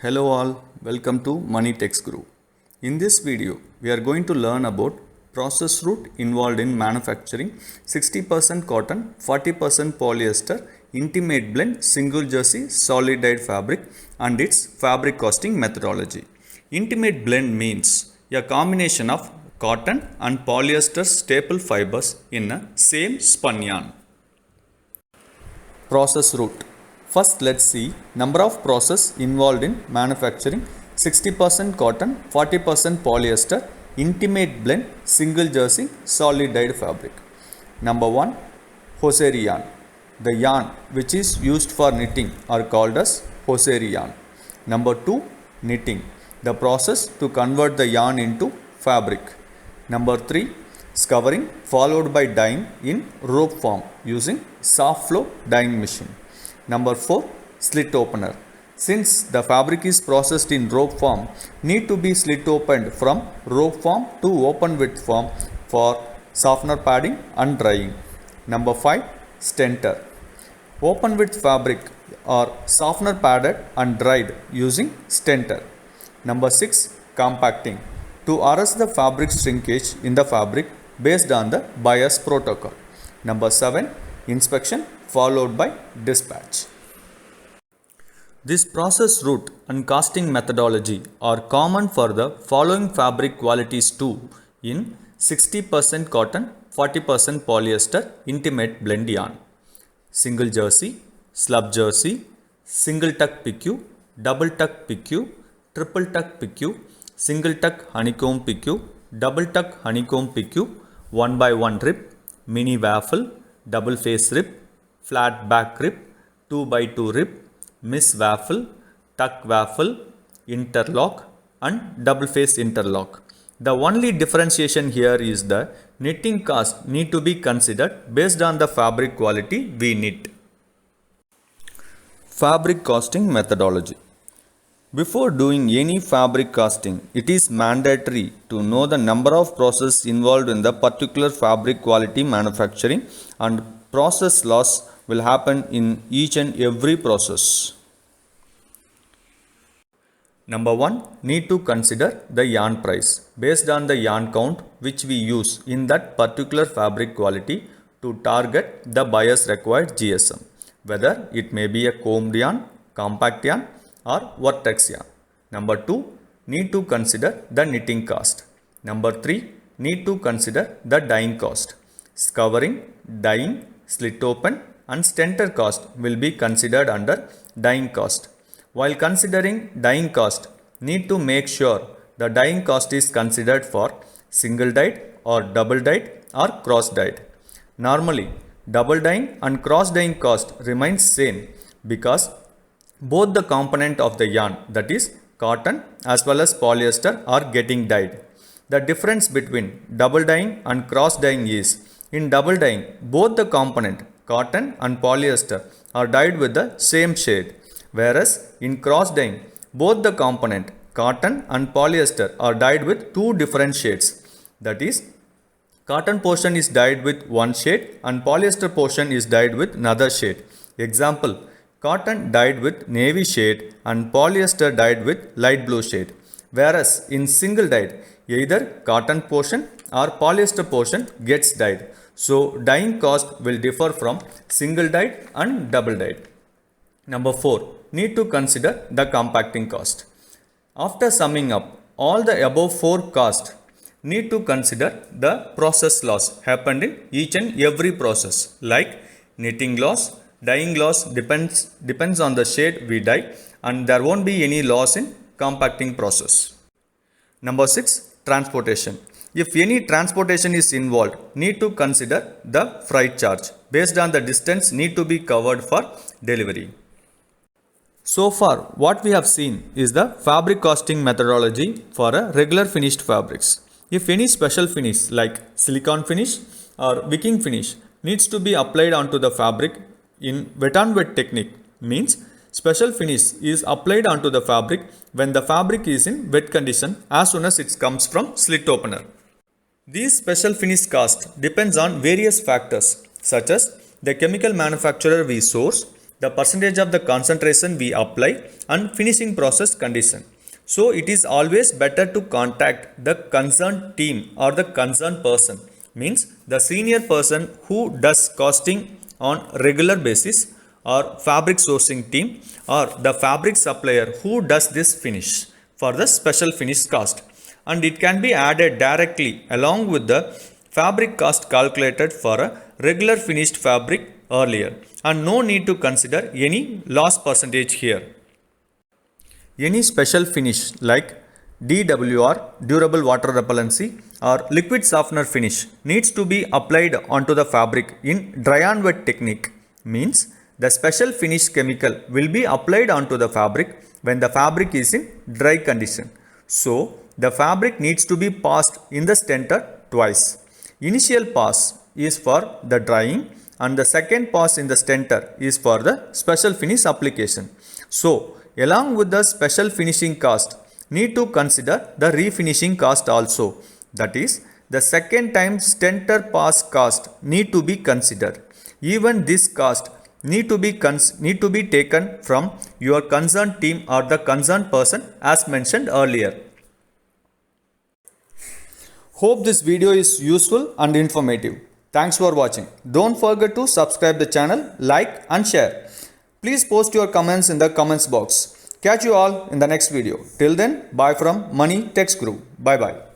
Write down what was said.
Hello all, welcome to Money Text Guru. In this video, we are going to learn about process route involved in manufacturing 60% cotton, 40% polyester, intimate blend, single jersey, solid dyed fabric and its fabric costing methodology. Intimate blend means a combination of cotton and polyester staple fibers in a same spun yarn. Process route. First, let's see number of process involved in manufacturing 60% cotton, 40% polyester, intimate blend, single jersey, solid dyed fabric. Number 1, hosiery yarn. The yarn which is used for knitting are called as hosiery yarn. Number 2, knitting. The process to convert the yarn into fabric. Number 3, scouring followed by dyeing in rope form using soft flow dyeing machine. Number 4, slit opener. Since the fabric is processed in rope form, need to be slit opened from rope form to open width form for softener padding and drying. Number 5, stenter. Open width fabric are softener padded and dried using stenter. Number 6, compacting. To arrest the fabric shrinkage in the fabric based on the buyer's protocol. Number 7, inspection followed by dispatch. This process route and costing methodology are common for the following fabric qualities too in 60% cotton, 40% polyester intimate blend yarn: single jersey, slub jersey, single tuck PQ, double tuck PQ, triple tuck PQ, single tuck honeycomb PQ, double tuck honeycomb PQ, 1x1 rib, mini waffle, double face rib, flat back rib, 2x2 rib, miss waffle, tuck waffle, interlock and double face interlock. The only differentiation here is the knitting cost need to be considered based on the fabric quality we knit. Fabric costing methodology. Before doing any fabric costing, it is mandatory to know the number of processes involved in the particular fabric quality manufacturing, and process loss will happen in each and every process. Number 1, need to consider the yarn price based on the yarn count which we use in that particular fabric quality to target the buyer's required GSM, whether it may be a combed yarn, compact yarn or vortex yarn. Number 2, need to consider the knitting cost. Number 3, need to consider the dyeing cost. Scouring, dyeing, slit open and stenter cost will be considered under dyeing cost. While considering dyeing cost, need to make sure the dyeing cost is considered for single dyed or double dyed or cross dyed. Normally, double dyeing and cross dyeing cost remains same because both the component of the yarn, that is cotton as well as polyester, are getting dyed. The difference between double dyeing and cross dyeing is, in double dyeing both the component cotton and polyester are dyed with the same shade, whereas in cross dyeing both the component cotton and polyester are dyed with two different shades, that is cotton portion is dyed with one shade and polyester portion is dyed with another shade. Example, cotton dyed with navy shade and polyester dyed with light blue shade, whereas in single dyed either cotton portion or polyester portion gets dyed. So dyeing cost will differ from single dyed and double dyed. Number 4, need to consider the compacting cost. After summing up all the above 4 costs, need to consider the process loss happened in each and every process, like knitting loss, dyeing loss depends on the shade we dye, and there won't be any loss in compacting process. Number 6, transportation. If any transportation is involved, need to consider the freight charge based on the distance need to be covered for delivery. So far, what we have seen is the fabric costing methodology for a regular finished fabrics. If any special finish like silicone finish or wicking finish needs to be applied onto the fabric in wet on wet technique, means special finish is applied onto the fabric when the fabric is in wet condition as soon as it comes from slit opener. These special finish cost depends on various factors such as the chemical manufacturer we source, the percentage of the concentration we apply, and finishing process condition. So it is always better to contact the concerned team or the concerned person, means the senior person who does costing on regular basis, or fabric sourcing team, or the fabric supplier who does this finish for the special finish cost, and it can be added directly along with the fabric cost calculated for a regular finished fabric earlier, and no need to consider any loss percentage here. Any special finish like DWR, durable water repellency, or liquid softener finish needs to be applied onto the fabric in dry on wet technique, means the special finish chemical will be applied onto the fabric when the fabric is in dry condition. So the fabric needs to be passed in the stentor twice. Initial pass is for the drying and the second pass in the stentor is for the special finish application. So along with the special finishing cost, need to consider the refinishing cost also. That is, the second time stentor pass cost need to be considered. Even this cost need to be taken from your concerned team or the concerned person as mentioned earlier. Hope this video is useful and informative. Thanks for watching. Don't forget to subscribe the channel, like and share. Please post your comments in the comments box. Catch you all in the next video. Till then, bye from Money Text Group. Bye bye.